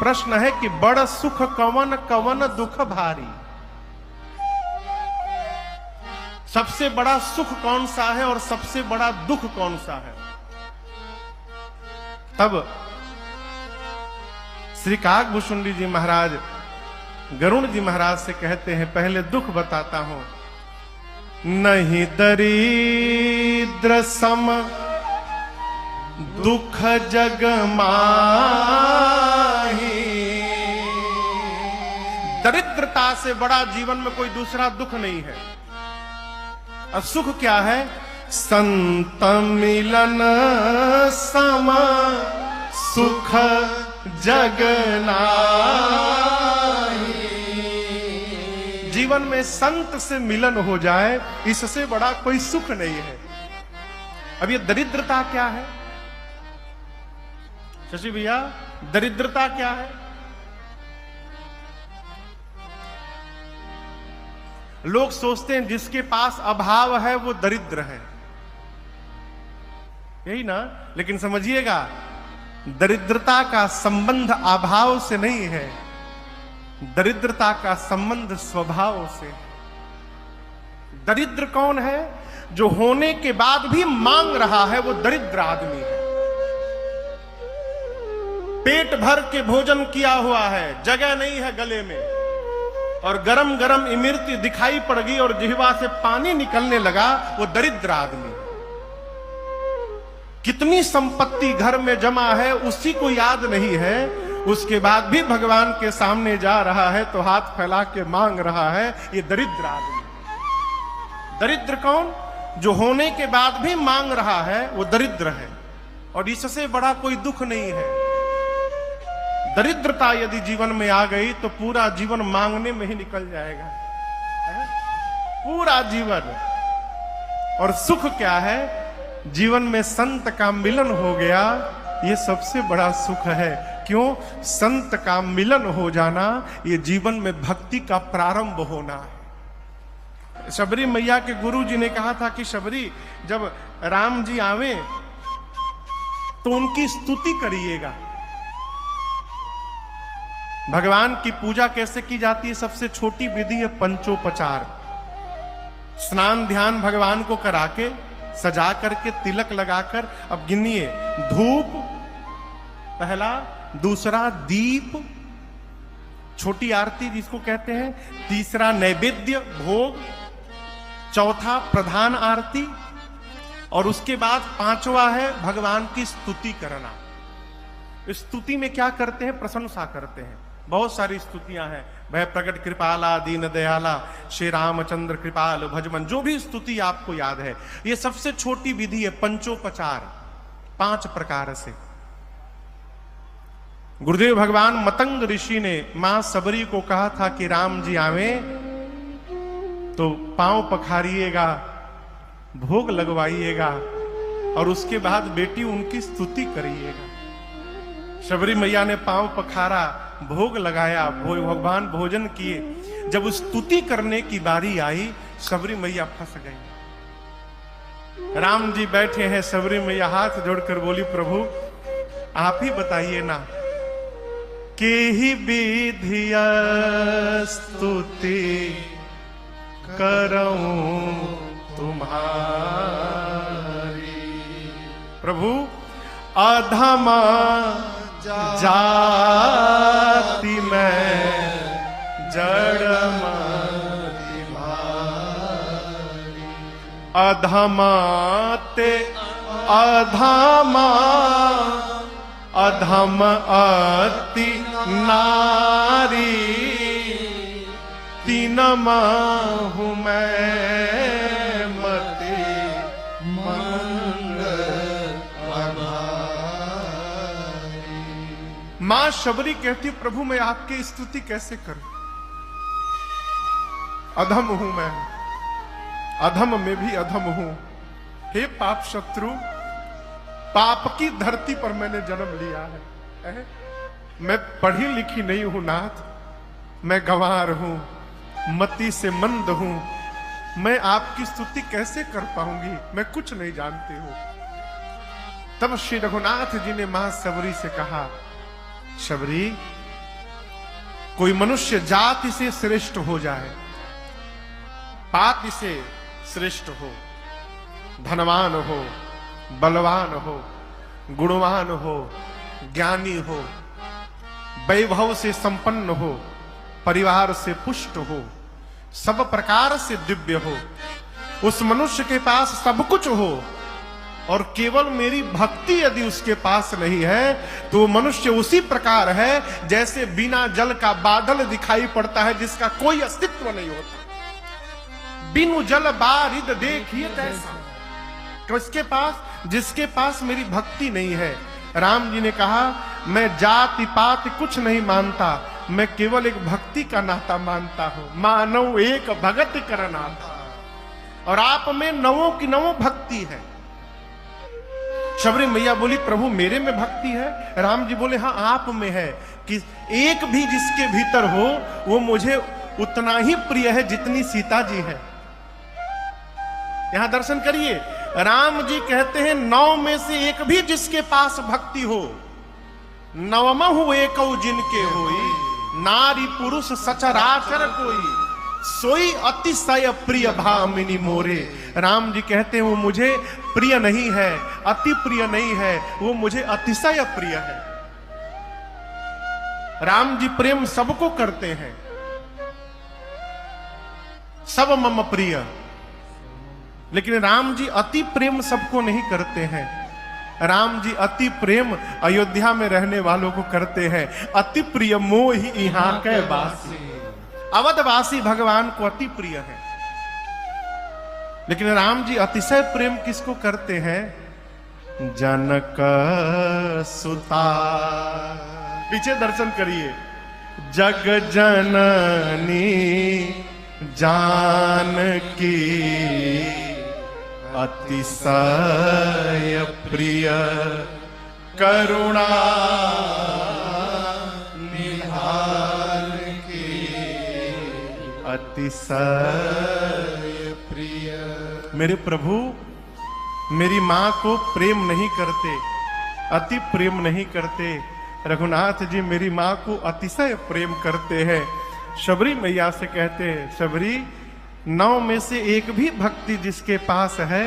प्रश्न है कि बड़ सुख कवन कवन दुख भारी। सबसे बड़ा सुख कौन सा है और सबसे बड़ा दुख कौन सा है? तब श्री काकभूषुंडी जी महाराज गरुण जी महाराज से कहते हैं, पहले दुख बताता हूं। नहीं दरिद्र सम दुख जग माही। दरिद्रता से बड़ा जीवन में कोई दूसरा दुख नहीं है। और सुख क्या है? संत मिलन सम सुख जग नाहि। जीवन में संत से मिलन हो जाए, इससे बड़ा कोई सुख नहीं है। अब ये दरिद्रता क्या है शशि भैया? दरिद्रता क्या है? लोग सोचते हैं जिसके पास अभाव है वो दरिद्र है, यही ना? लेकिन समझिएगा, दरिद्रता का संबंध अभाव से नहीं है, दरिद्रता का संबंध स्वभाव से। दरिद्र कौन है? जो होने के बाद भी मांग रहा है, वो दरिद्र आदमी है। पेट भर के भोजन किया हुआ है, जगह नहीं है गले में, और गरम गरम इमरती दिखाई पड़ गई और जिह्वा से पानी निकलने लगा, वो दरिद्र आदमी। कितनी संपत्ति घर में जमा है उसी को याद नहीं है, उसके बाद भी भगवान के सामने जा रहा है तो हाथ फैला के मांग रहा है, ये दरिद्र आदमी। दरिद्र कौन? जो होने के बाद भी मांग रहा है, वो दरिद्र है। और इससे बड़ा कोई दुख नहीं है। दरिद्रता यदि जीवन में आ गई तो पूरा जीवन मांगने में ही निकल जाएगा, पूरा जीवन। और सुख क्या है? जीवन में संत का मिलन हो गया, ये सबसे बड़ा सुख है। क्यों? संत का मिलन हो जाना, ये जीवन में भक्ति का प्रारंभ होना है। शबरी मैया के गुरु जी ने कहा था कि शबरी, जब राम जी आवे तो उनकी स्तुति करिएगा। भगवान की पूजा कैसे की जाती है? सबसे छोटी विधि है पंचोपचार। स्नान ध्यान भगवान को करा के, सजा करके, तिलक लगाकर, अब गिनिए, धूप पहला, दूसरा दीप, छोटी आरती जिसको कहते हैं, तीसरा नैवेद्य भोग, चौथा प्रधान आरती, और उसके बाद पांचवा है भगवान की स्तुति करना। स्तुति में क्या करते हैं? प्रशंसा करते हैं। बहुत सारी स्तुतियां हैं, भय प्रकट कृपाला दीन दयाला, श्री रामचंद्र कृपाल भजमन, जो भी स्तुति आपको याद है। ये सबसे छोटी विधि है पंचोपचार, 5 प्रकार से। गुरुदेव भगवान मतंग ऋषि ने मां सबरी को कहा था कि राम जी आवे तो पांव पखारिएगा, भोग लगवाइएगा, और उसके बाद बेटी उनकी स्तुति करिएगा। शबरी मैया ने पांव पखारा, भोग लगाया, भगवान भोजन किए। जब स्तुति करने की बारी आई, शबरी मैया फंस गई। राम जी बैठे हैं, शबरी मैया हाथ जोड़कर बोली, प्रभु आप ही बताइए ना, के ही विधिया स्तुति करऊं तुम्हारी। प्रभु अधमा जाति में जड़मति भारी। अधमाते अधमा अधम अति नारी, तीन माहू मैं मति मंग अभारी। मां शबरी कहती, प्रभु मैं आपकी स्तुति कैसे करूं? अधम हूं मैं, अधम में भी अधम हूं। हे पाप शत्रु, पाप की धरती पर मैंने जन्म लिया है। मैं पढ़ी लिखी नहीं हूं नाथ, मैं गंवार हूं, मति से मंद हूं। मैं आपकी स्तुति कैसे कर पाऊंगी? मैं कुछ नहीं जानती हूं। तब श्री रघुनाथ जी ने मां शबरी से कहा, शबरी कोई मनुष्य जाति से श्रेष्ठ हो जाए, पाति से श्रेष्ठ हो, धनवान हो, बलवान हो, गुणवान हो, ज्ञानी हो, वैभव से संपन्न हो, परिवार से पुष्ट हो, सब प्रकार से दिव्य हो, उस मनुष्य के पास सब कुछ हो और केवल मेरी भक्ति यदि उसके पास नहीं है तो वो मनुष्य उसी प्रकार है जैसे बिना जल का बादल दिखाई पड़ता है जिसका कोई अस्तित्व नहीं होता। बिनु जल बारिद देखिए कैसा, तो इसके पास, जिसके पास मेरी भक्ति नहीं है। राम जी ने कहा मैं जाति पात कुछ नहीं मानता, मैं केवल एक भक्ति का नाता मानता हूं। मानव एक भगत कर नाता, और आप में नवों की नवों भक्ति है। शबरी मैया बोली प्रभु मेरे में भक्ति है। राम जी बोले हाँ आप में है, कि एक भी जिसके भीतर हो वो मुझे उतना ही प्रिय है जितनी सीता जी है। यहां दर्शन करिए, राम जी कहते हैं 9 में से एक भी जिसके पास भक्ति हो, नवमहु एको जिनके होई, नारी पुरुष सचराचर कोई, सोई अतिशय प्रिय भामिनी मोरे। राम जी कहते हैं वो मुझे प्रिय नहीं है, अति प्रिय नहीं है, वो मुझे अतिशय प्रिय है। राम जी प्रेम सबको करते हैं, सब मम प्रिय, लेकिन राम जी अति प्रेम सबको नहीं करते हैं। राम जी अति प्रेम अयोध्या में रहने वालों को करते हैं। अति प्रिय मोहि यहाँ के वासी, अवधवासी भगवान को अति प्रिय है। लेकिन राम जी अतिशय प्रेम किसको करते हैं? जनक सुता। पीछे दर्शन करिए, जग जननी जानकी अतिशय प्रिय करुणा निधान की अतिशय प्रिय। मेरे प्रभु मेरी मां को प्रेम नहीं करते, अति प्रेम नहीं करते। रघुनाथ जी मेरी मां को अतिशय प्रेम करते हैं। शबरी मैया से कहते हैं शबरी 9 में से एक भी भक्ति जिसके पास है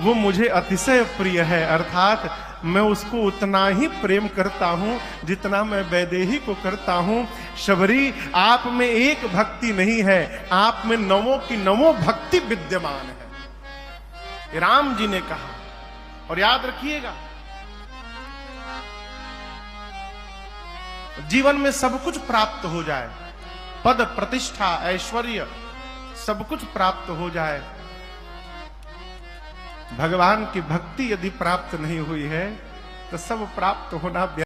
वो मुझे अतिशय प्रिय है, अर्थात मैं उसको उतना ही प्रेम करता हूं जितना मैं वैदेही को करता हूं। शबरी आप में एक भक्ति नहीं है, आप में 9 की 9 भक्ति विद्यमान है। राम जी ने कहा, और याद रखिएगा जीवन में सब कुछ प्राप्त हो जाए, पद प्रतिष्ठा ऐश्वर्य सब कुछ प्राप्त हो जाए, भगवान की भक्ति यदि प्राप्त नहीं हुई है तो सब प्राप्त होना